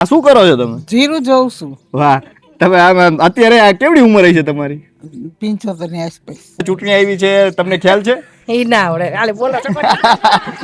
શું કરો છો તમે? જીરું જોઉં છું. વાહ, તમે અત્યારે આ કેવડી ઉંમર છે તમારી? 75 ની આસપાસ. ચૂંટણી આવી છે, તમને ખ્યાલ છે? એ ના આવડે, હાલે બોલો.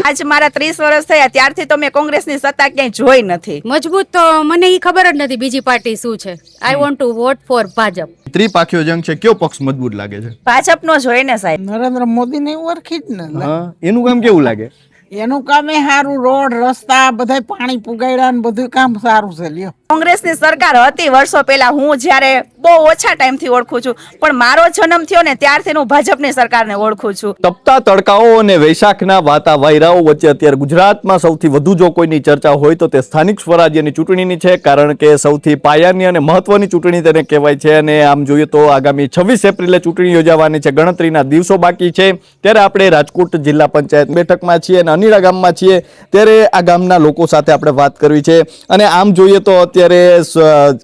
આજ મારા 30 વર્ષ થયા ત્યારથી તો મેં કોંગ્રેસની સત્તા ક્યાંય જોઈ નથી. મજબૂત તો મને ઈ ખબર જ નથી બીજી પાર્ટી શું છે. I want to vote for Bhajap. ત્રિપાખીઓ જંગ છે, કયો પક્ષ મજબૂત લાગે છે? ભાજપનો જોઈએ ને સાહેબ. નરેન્દ્ર મોદી ને ઓળખી જ ને. હા, એનું કામ કેવું લાગે? એનું કામ એ સારું, રોડ રસ્તા બધા પાણી પુગાડ્યા ને બધું કામ સારું છે. લ્યો, કોંગ્રેસની સરકાર હતી વર્ષો પહેલા, હું જ્યારે બહુ ઓછા ટાઈમથી ઓળખું છું, પણ મારો જન્મ થયો ને ત્યારથી હું ભાજપની સરકારને ઓળખું છું. તપતા તડકાઓ અને વૈશાખના વાતા વાયરાઓ વચ્ચે અત્યારે ગુજરાતમાં સૌથી વધુ જો કોઈની ચર્ચા હોય તો તે સ્થાનિક સ્વરાજ્યની ચૂંટણીની છે, કારણ કે સૌથી પાયાની અને મહત્વની ચૂંટણી તેને કહેવાય છે. અને આમ જોઈએ તો આગામી 26 એપ્રિલે ચૂંટણી યોજાવાની છે, ગણતરીના દિવસો બાકી છે. ત્યારે આપણે રાજકોટ જિલ્લા પંચાયત બેઠકમાં છીએ અને અનીડા ગામમાં છીએ, ત્યારે આ ગામના લોકો સાથે આપણે વાત કરવી છે. અને આમ જોઈએ તો અત્યારે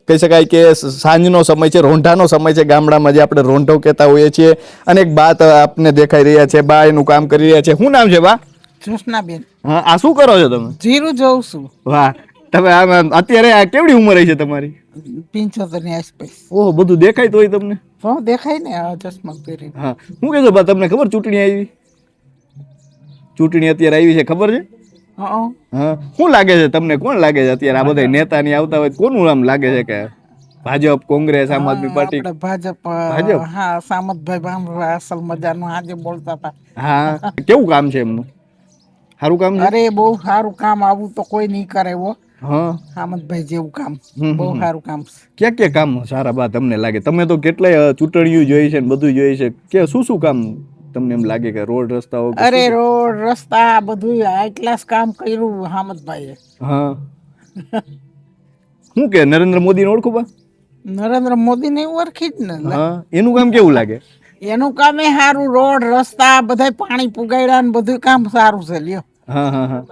કહી શકાય કે સાંજનો સમય છે, રોંઢાનો સમય છે. ગામડામાં જે આપણે રોંઢો કહેતા હોઈએ છીએ, અને એક બા આપને દેખાઈ રહ્યા છે, બા એનું કામ કરી રહ્યા છે. શું નામ છે બા? કૃષ્ણાબેન. હા, આ શું કરો છો તમે? જીરું જોઉં છું. વાહ, તમે અત્યારે આ કેવડી ઉંમર છે તમારી? 75 ની આસપાસ. ઓહ, બધું દેખાય તોય તમને? તો દેખાય ને આ ચશ્મા પહેરી. હા, શું કહેશો બા, તમને ખબર ચૂંટણી આવી? ચૂંટણી અત્યારે આવી છે, ખબર છે? હા, શું લાગે છે તમને? કોણ લાગે છે અત્યારે આ બધા નેતા ની આવતા હોય, કોનું નામ લાગે છે? કે ભાજપ, કોંગ્રેસ, આમ આદમી પાર્ટી? ભાજપ. હા, સામતભાઈ બાંભરા અસલ મજાનું આજે બોલતા હતા. હા, કેવું કામ છે એમનું? સારું કામ છે? અરે બહુ સારું કામ, આવું તો કોઈ નહીં કરે. એવો હા, સામતભાઈ જેવું કામ બહુ સારું કામ છે. ક્યાં ક્યાં કામ સારા બા તમને લાગે? તમે તો કેટલાય ચૂંટણીઓ જોઈ છે ને બધું જોઈ છે, કે શું શું કામ તમને એમ લાગે કે રોડ રસ્તાઓ? અરે રોડ રસ્તા બધું હાઈ ક્લાસ કામ કર્યું હામદભાઈએ. હા, શું કે નરેન્દ્ર મોદી ને ઓળખો બા? નરેન્દ્ર મોદી ને ઓળખી જ ને. હા, એનું કામ કેવું લાગે? એનું કામ એ સારું, રોડ રસ્તા બધા પાણી પુગાડ્યા ને બધું કામ સારું છે. લ્યો, હા હા હા.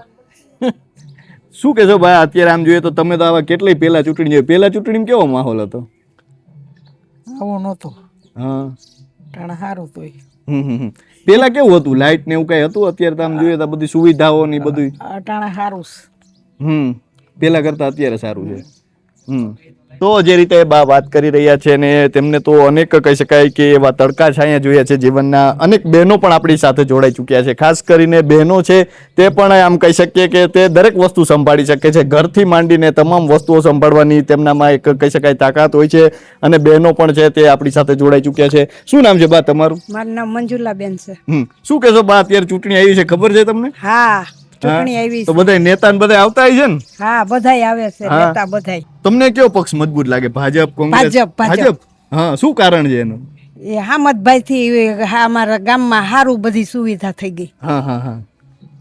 શું કહેશો ભાઈ, અત્યારે આમ જોઈએ તો તમે તો આવા કેટલી પહેલા ચૂંટણી જોઈ, પહેલા ચૂંટણીમાં કેવો માહોલ હતો? આવો નહોતો. હા, ટાણા સારું તો પેલા કેવું હતું? લાઇટ ને એવું કઈ હતું? અત્યારે તો આમ જોઈએ તો બધી સુવિધાઓ ને બધું ટાણા સારું છે. પેલા કરતા અત્યારે સારું છે. તો જે રીતે બા વાત કરી રહ્યા છે ને, તેમને તો અનેક કહી શકાય કે એવા તડકા છાયા જોયા છે જીવનના. અનેક બહેનો પણ આપણી સાથે જોડાઈ ચૂક્યા છે. ખાસ કરીને બહેનો છે તે પણ આમ કહી શકીએ કે તે દરેક વસ્તુ સંભાળી શકે છે, ઘરથી માંડીને તમામ વસ્તુઓ સંભાળવાની તેમનામાં એક કહી શકાય તાકાત હોય છે. અને બહેનો પણ છે તે આપણી સાથે જોડાઈ ચૂક્યા છે. શું નામ છે બા તમારું? મારું નામ મંજુલાબેન છે. શું કહેશો બા, અત્યારે ચૂંટણી આવી છે, ખબર છે તમને? હા, ચૂંટણી આવી તો બધા નેતા ને બધા આવતા હોય છે ને? હા, બધાય આવે છે, નેતા બધાય. તમને કયો પક્ષ મજબૂત લાગે? ભાજપ, કોંગ્રેસ? ભાજપ. હા, શું કારણ છે એનું? એ હામદભાઈ થી અમારા ગામમાં સારું બધી સુવિધા થઈ ગઈ. હા હા હા.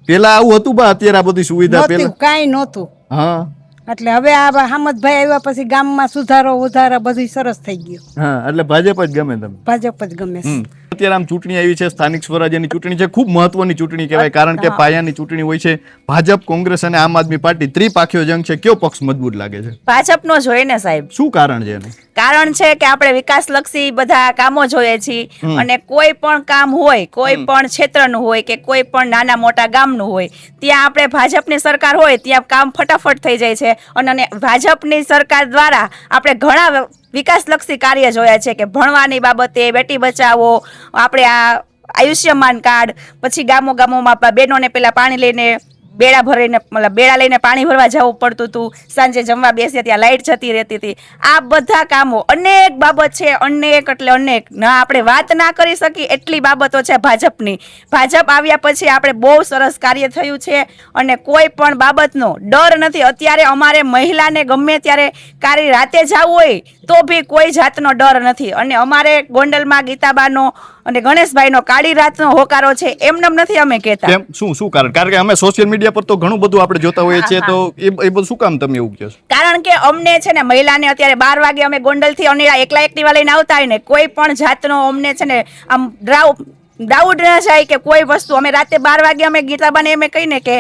પેલા આવું હતું બા? અત્યારે આ બધી સુવિધા પેલા કાંઈ નહોતું. હા, એટલે હવે આ હામદભાઈ આવ્યા પછી ગામમાં સુધારો વધારા બધું સરસ થઈ ગયું. હા, એટલે ભાજપ જ ગમે તમને? ભાજપ જ ગમે છે. અત્યારે આમ ચૂંટણી આવી છે, સ્થાનિક સ્વરાજ્યની ચૂંટણી છે, ખૂબ મહત્વની ચૂંટણી કહેવાય, કારણ કે પાયાની ચૂંટણી હોય છે. ભાજપ, કોંગ્રેસ અને આમ આદમી પાર્ટી ત્રિપાખીઓ જંગ છે, કયો પક્ષ મજબૂત લાગે છે? ભાજપનો જોઈએ ને સાહેબ. શું કારણ છે એનું? કારણ છે કે આપણે વિકાસલક્ષી બધા કામો જોઈએ છીએ, અને કોઈ પણ કામ હોય, કોઈ પણ ક્ષેત્રનું હોય કે કોઈ પણ નાના મોટા ગામનું હોય, ત્યાં આપણે ભાજપની સરકાર હોય ત્યાં કામ ફટાફટ થઈ જાય છે. અને ભાજપની સરકાર દ્વારા આપણે ઘણા વિકાસલક્ષી કાર્ય જોયા છે, કે ભણવાની બાબતે બેટી બચાવો, આપણે આ આયુષ્યમાન કાર્ડ, પછી ગામો ગામોમાં બહેનોને પેલા પાણી લઈને બેડા ભરીને બેડા લઈને પાણી ભરવા જવું પડતું હતું, સાંજે જમવા બેસીએ ત્યાં લાઇટ જતી રહેતી હતી. આ બધા કામો અનેક બાબત છે, અનેક એટલે અનેક, ના આપણે વાત ના કરી શકી એટલી બાબતો છે ભાજપની. ભાજપ આવ્યા પછી આપણે બહુ સરસ કાર્ય થયું છે, અને કોઈ પણ બાબતનો ડર નથી. અત્યારે અમારે મહિલાને ગમે ત્યારે કારી રાતે જવું હોય તો બી કોઈ જાતનો ડર નથી. અને અમારે ગોંડલમાં ગીતાબાનો અને ગણેશભાઈનો કાળી રાતનો હોકારો છે, એમને નથી અમે કહેતા. શું કારણ? કારણ કે અમે સોશિયલ મીડિયા પર તો ઘણું બધું આપણે જોતા હોઈએ છીએ, તો એ બધું શું કામ તમે એવું કહો છો? કારણ કે અમને છે ને મહિલાને અત્યારે 12 વાગે અમે ગોંડલથી અનીડા એકલા એક્ટિવા લઈને આવતા હોય ને, કોઈ પણ જાતનો અમને છે ને આમ ડાઉટ ન જાય કે કોઈ વસ્તુ અમે રાતે 12 વાગે અમે ગીતાબાને એમ કહીને કે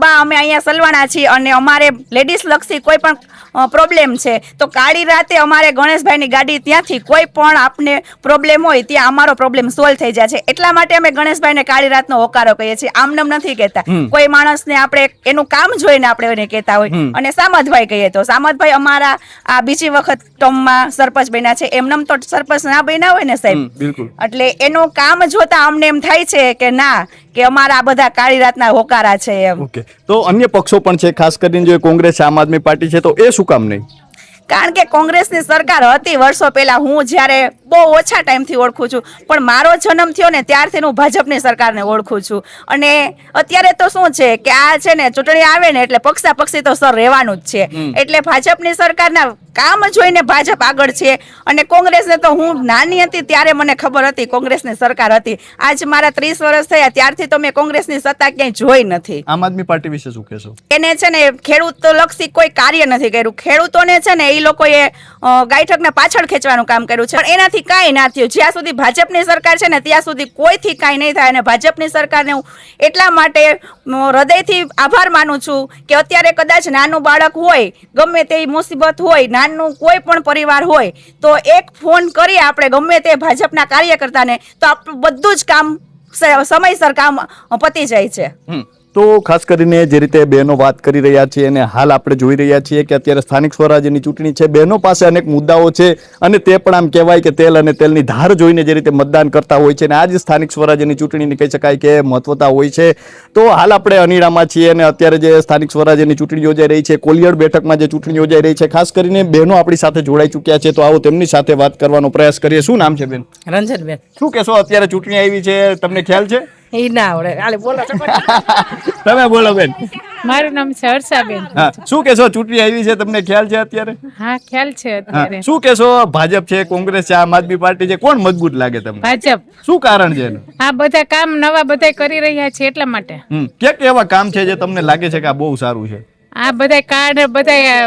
બા અમે અહીંયા સલવાણા છીએ અને અમારે લેડીઝ લક્ષી કોઈ પણ પ્રોબ્લેમ છે તો કાળી રાતે અમારે ગણેશભાઈની ગાડી ત્યાંથી કોઈ પણ આપને પ્રોબ્લેમ હોય ત્યાં અમારો પ્રોબ્લેમ સોલ્વ થઈ જાય છે. એટલા માટે અમે ગણેશભાઈને કાળી રાતનો હોકારો કહીએ છીએ, આમનામ નથી કહેતા. કોઈ માણસને આપણે એનું કામ જોઈને આપણે એને કહેતા હોય. અને સામતભાઈ કહીએ તો સામતભાઈ અમારા આ બીજી વખત ટર્મમાં સરપંચ બન્યા છે, એમનામ તો સરપંચ ના બન્યા હોય ને સાહેબ. બિલકુલ. એટલે એનું કામ જોતા અમને એમ થાય છે કે ના કે અમારા બધા કાળી રાતના હોકારા છે એમ. ઓકે, તો અન્ય પક્ષો પણ છે, ખાસ કરીને જો કોંગ્રેસ આમ આદમી પાર્ટી છે, તો એ શું કામ નહીં? કારણ કે કોંગ્રેસની સરકાર હતી વર્ષો પહેલા, હું જ્યારે બહુ ઓછા ટાઈમથી ઓળખું છું, પણ મારો જન્મ થયો ને ત્યારથી હું ભાજપની સરકારને ઓળખું છું. અને અત્યારે તો શું છે કે આ છે ને ચૂંટણી આવે ને એટલે પક્ષાપક્ષી તો સર રહેવાનું જ છે. એટલે ભાજપની સરકારના કામ જોઈને ભાજપ આગળ છે. અને કોંગ્રેસને તો હું નાની હતી ત્યારે મને ખબર હતી કોંગ્રેસની સરકાર હતી. આજ મારા 30 વર્ષ થયા ત્યારથી તો મેં કોંગ્રેસની સત્તા ક્યાંય જોઈ નથી. આમ આદમી પાર્ટી વિશે શું કહેશો? એને છે ને ખેડૂત લક્ષી કોઈ કાર્ય નથી કર્યું. ખેડૂતોને છે ને એ લોકોએ ગાયઠકને પાછળ ખેંચવાનું કામ કર્યું છે, પણ એનાથી કાંઈ ના થયું. જ્યાં સુધી ભાજપની સરકાર છે ને ત્યાં સુધી કોઈથી કાંઈ નહીં થાય. અને ભાજપની સરકારને હું એટલા માટે હૃદયથી આભાર માનું છું કે અત્યારે કદાચ નાનું બાળક હોય, ગમે તે મુસીબત હોય, નાનું કોઈ પણ પરિવાર હોય, તો એક ફોન કરીએ આપણે ગમે તે ભાજપના કાર્યકર્તાને તો આપણું બધું જ કામ સમયસર કામ પતી જાય છે. તો ખાસ કરીને જે રીતે બહેનો વાત કરી રહ્યા છે અને હાલ આપણે જોઈ રહ્યા છીએ કે અત્યારે સ્થાનિક સ્વરાજ્યની ચૂંટણી છે, બહેનો પાસે અનેક મુદ્દાઓ છે અને તે પણ આમ કહેવાય કે તેલ અને તેલની ધાર જોઈને જે રીતે મતદાન કરતા હોય છે અને આ જ સ્થાનિક સ્વરાજ્યની ચૂંટણીની કહી શકાય કે મહત્વતા હોય છે. તો હાલ આપણે અનીડામાં છીએ અને અત્યારે જે સ્થાનિક સ્વરાજ્યની ચૂંટણી યોજાઈ રહી છે, કોલિયડ બેઠકમાં જે ચૂંટણી યોજાઈ રહી છે, ખાસ કરીને બહેનો આપણી સાથે જોડાઈ ચૂક્યા છે, તો આવો તેમની સાથે વાત કરવાનો પ્રયાસ કરીએ. શું નામ છે બેન? રંજનબેન. શું કહેશો, અત્યારે ચૂંટણી આવી છે, તમને ખ્યાલ છે? એ ના આવડે, હાલે બોલો તો. તમે બોલો બેન. મારું નામ છે હર્ષાબેન. હા, શું કહેશો, ચૂંટણી આવી છે, તમને ખ્યાલ છે અત્યારે? હા, ખ્યાલ છે હા, અત્યારે. શું કહેશો, ભાજપ છે, કોંગ્રેસ છે, આમ આદમી પાર્ટી છે, કોણ મજબૂત લાગે તમને? ભાજપ. શું કારણ છે એનું? આ બધા કામ નવા બધા કરી રહ્યા છે એટલા માટે. ક્યાંક એવા કામ છે જે તમને લાગે છે કે આ બહુ સારું છે? આ બધા કાર્ડ બધા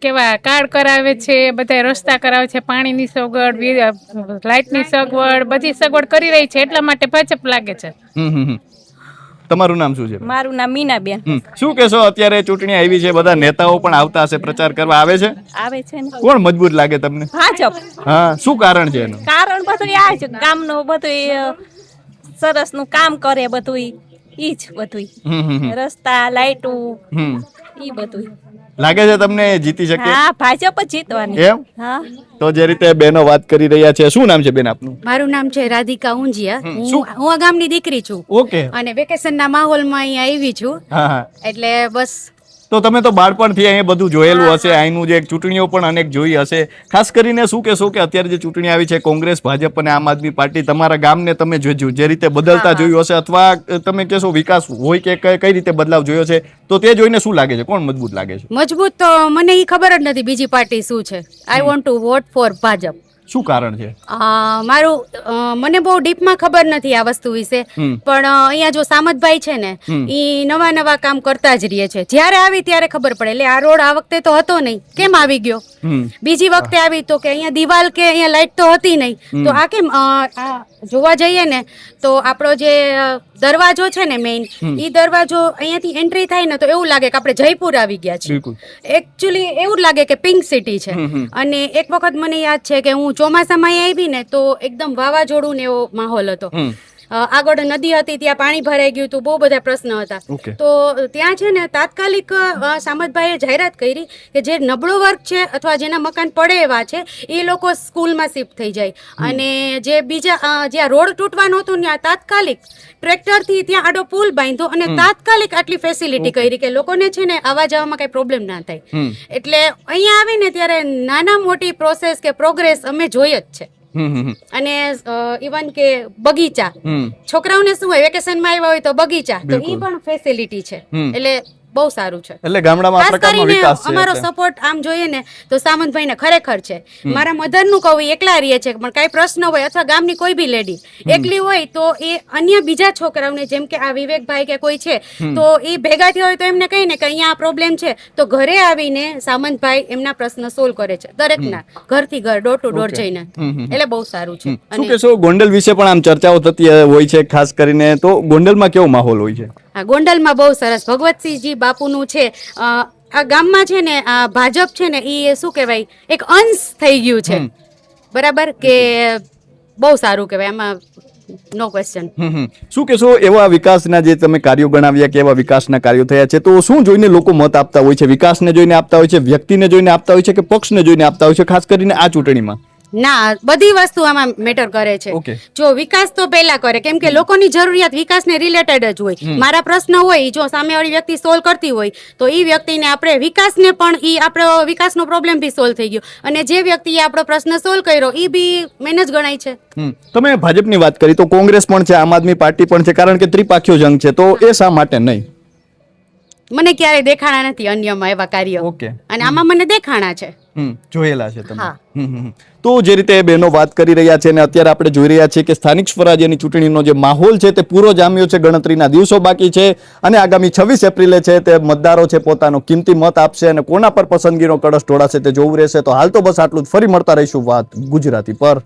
કેવા કાર્ડ કરાવે છે, બધા રસ્તા કરાવે છે, પાણીની સગવડ, લાઇટની સગવડ, બધી સગવડ કરી રહી છે એટલા માટે ભાજપ લાગે છે. તમારું નામ શું છે? મારું નામ મીનાબેન. શું કહેશો, અત્યારે ચૂંટણી આવી છે, બધા નેતાઓ પણ આવતા હશે, પ્રચાર કરવા આવે છે, આવે છે ને કોણ મજબૂત લાગે તમને? ભાજપ. હા, શું કારણ છે એનું? કારણ બધું આ જ ગામનું બધું સરસ નું કામ કરે, બધું ઈ જ બધું રસ્તા લાઈટું ઈ બધું લાગે છે તમને જીતી શકે? હા, ભાજપ જ જીતવાની. એમ? હા. તો જે રીતે બહેનો વાત કરી રહ્યા છે, શું નામ છે બેન આપનું? મારું નામ છે રાધિકા ઊંઝિયા. હું આ ગામની દીકરી છું. ઓકે. અને વેકેશનના માહોલમાં અહીંયા આવી છું. હા હા. એટલે બસ. તો તમે તો બાળપણથી અહીંયા બધું જોયેલું હશે, અહીંનું જે ચૂંટણીઓ પણ અનેક જોઈ હશે. ખાસ કરીને શું કહેશો કે અત્યારે જે ચૂંટણી આવી છે, કોંગ્રેસ, ભાજપ અને આમ આદમી પાર્ટી, તમારા ગામને તમે જે રીતે બદલતા જોયું હશે, અથવા તમે કહેશો વિકાસ હોય કે કઈ રીતે બદલાવ જોયો છે, તો તે જોઈને શું લાગે છે, કોણ મજબૂત લાગે છે? મજબૂત તો મને એ ખબર જ નથી બીજી પાર્ટી શું છે. I want to vote for Bhajap. શું કારણ છે? મને બહુ ડીપમાં ખબર નથી આ વસ્તુ વિશે, પણ અહીંયા જો સામતભાઈ છે ને એ નવા નવા કામ કરતા જ રહે છે. જ્યારે આવી ત્યારે ખબર પડે. એટલે આ રોડ આ વખતે તો હતો નહીં, કેમ આવી ગયો? બીજી વખતે આવી તો કે અહીંયા દિવાલ કે અહીંયા લાઈટ તો હતી નહીં, તો આ કેમ? જોવા જઈએ ને તો આપણો જે દરવાજો છે ને મેઇન, એ દરવાજો અહીંયાથી એન્ટ્રી થાય ને તો એવું લાગે કે આપણે જયપુર આવી ગયા છીએ. એકચ્યુઅલી એવું જ લાગે કે પિંક સિટી છે. અને એક વખત મને યાદ છે કે હું ચોમાસામાં આવી ને તો એકદમ વાવાઝોડું ને એવો માહોલ હતો. આગળ નદી હતી, ત્યાં પાણી ભરાઈ ગયું હતું, બહુ બધા પ્રશ્ન હતા. તો ત્યાં છે ને તાત્કાલિક સામતભાઈએ જાહેરાત કરી કે જે નબળો વર્ગ છે અથવા જેના મકાન પડે એવા છે એ લોકો સ્કૂલમાં શિફ્ટ થઈ જાય. અને જે બીજા જ્યાં રોડ તૂટવાનો હતો ત્યાં તાત્કાલિક ટ્રેક્ટરથી ત્યાં આડો પુલ બાંધ્યો અને તાત્કાલિક આટલી ફેસિલિટી કરી કે લોકોને છે ને આવવા જવામાં કઈ પ્રોબ્લેમ ના થાય. એટલે અહીંયા આવીને ત્યારે નાના મોટી પ્રોસેસ કે પ્રોગ્રેસ અમે જોઈ જ છે. અને ઇવન કે બગીચા, છોકરાઓને શું હોય વેકેશનમાં આવ્યા હોય તો બગીચા, તો એ પણ ફેસિલિટી છે. એટલે બહુ સારું છે. એટલે ગામડામાં આ ખાસ પ્રકારનો કરીને વિકાસ છે અમારો એટલે. સપોર્ટ આમ જોઈએ ને તો સામંતભાઈ ને ખરેખર છે. મારા મધર નું કહું, એકલા રહીએ છે પણ કઈ પ્રશ્ન હોય અથવા ગામની કોઈ બી લેડી એકલી હોય તો એ અન્ય બીજા છોકરાઓને, જેમ કે આ વિવેકભાઈ કે કોઈ છે તો એ ભેગા થયા હોય તો એમને કહી ને કે અહીંયા આ પ્રોબ્લેમ છે તો ઘરે આવીને સામંતભાઈ એમના પ્રશ્ન સોલ્વ કરે છે દરેકના, ઘરથી ઘર, ડોર ટુ ડોર જઈને. એટલે બહુ સારું છે. શું કહેશો, ગોંડલ વિશે પણ આમ ચર્ચાઓ થતી હોય છે ખાસ કરીને, તો ગોંડલમાં કેવો માહોલ હોય છે? હા, ગોંડલમાં બહુ સરસ ભગવતસિંહજી બાપુનું છે. આ ગામમાં છે ને આ ભાજપ છે ને એ શું કહેવાય એક અંશ થઈ ગયું છે, બરાબર કે બહુ સારું કહેવાય, આમાં નો ક્વેશ્ચન. શું કહેશો, એવા વિકાસના જે તમે કાર્યો ગણાવ્યા કે એવા વિકાસના કાર્યો થયા છે, તો શું જોઈને લોકો મત આપતા હોય છે? વિકાસને જોઈને આપતા હોય છે, વ્યક્તિને જોઈને આપતા હોય છે, કે પક્ષને જોઈને આપતા હોય છે, ખાસ કરીને આ ચૂંટણીમાં? ના, બધી વસ્તુ આમાં મેટર કરે છે. Okay. જો વિકાસ તો પહેલા કરે, કેમ કે લોકોની જરૂરિયાત વિકાસને રિલેટેડ જ હોય. મારા પ્રશ્ન હોય, જો સામેવાળી વ્યક્તિ સોલ્વ કરતી હોય તો એ વ્યક્તિને આપણે વિકાસને પણ ઈ આપણો વિકાસનો પ્રોબ્લેમ બી સોલ્વ થઈ ગયો, અને જે વ્યક્તિએ આપણો પ્રશ્ન સોલ્વ કર્યો એ બી મેનેજ ગણાય છે. તમે ભાજપની વાત કરી તો કોંગ્રેસ પણ છે, આમ આદમી પાર્ટી પણ છે, કારણ કે ત્રિપાખ્યો જંગ છે, તો એ શા માટે નહીં? મને ક્યારેય દેખાણા નથી અન્યમાં એવા કાર્યો, ઓકે. અને આમાં મને દેખાણા છે. જોયેલા છે તમે? હા. તો જે રીતે બહેનો વાત કરી રહ્યા છે, અને અત્યારે આપણે જોઈ રહ્યા છીએ કે સ્થાનિક સ્વરાજ્યની ચૂંટણીનો જે માહોલ છે તે પૂરો જામ્યો છે. ગણતરીના દિવસો બાકી છે અને આગામી 26 એપ્રિલે છે તે મતદારો છે પોતાનો કિંમતી મત આપશે, અને કોના પર પસંદગીનો કળશ ઢોળાશે તે જોવું રહેશે. તો હાલ તો બસ આટલું જ. ફરી મળતા રહીશું વાત ગુજરાતી પર.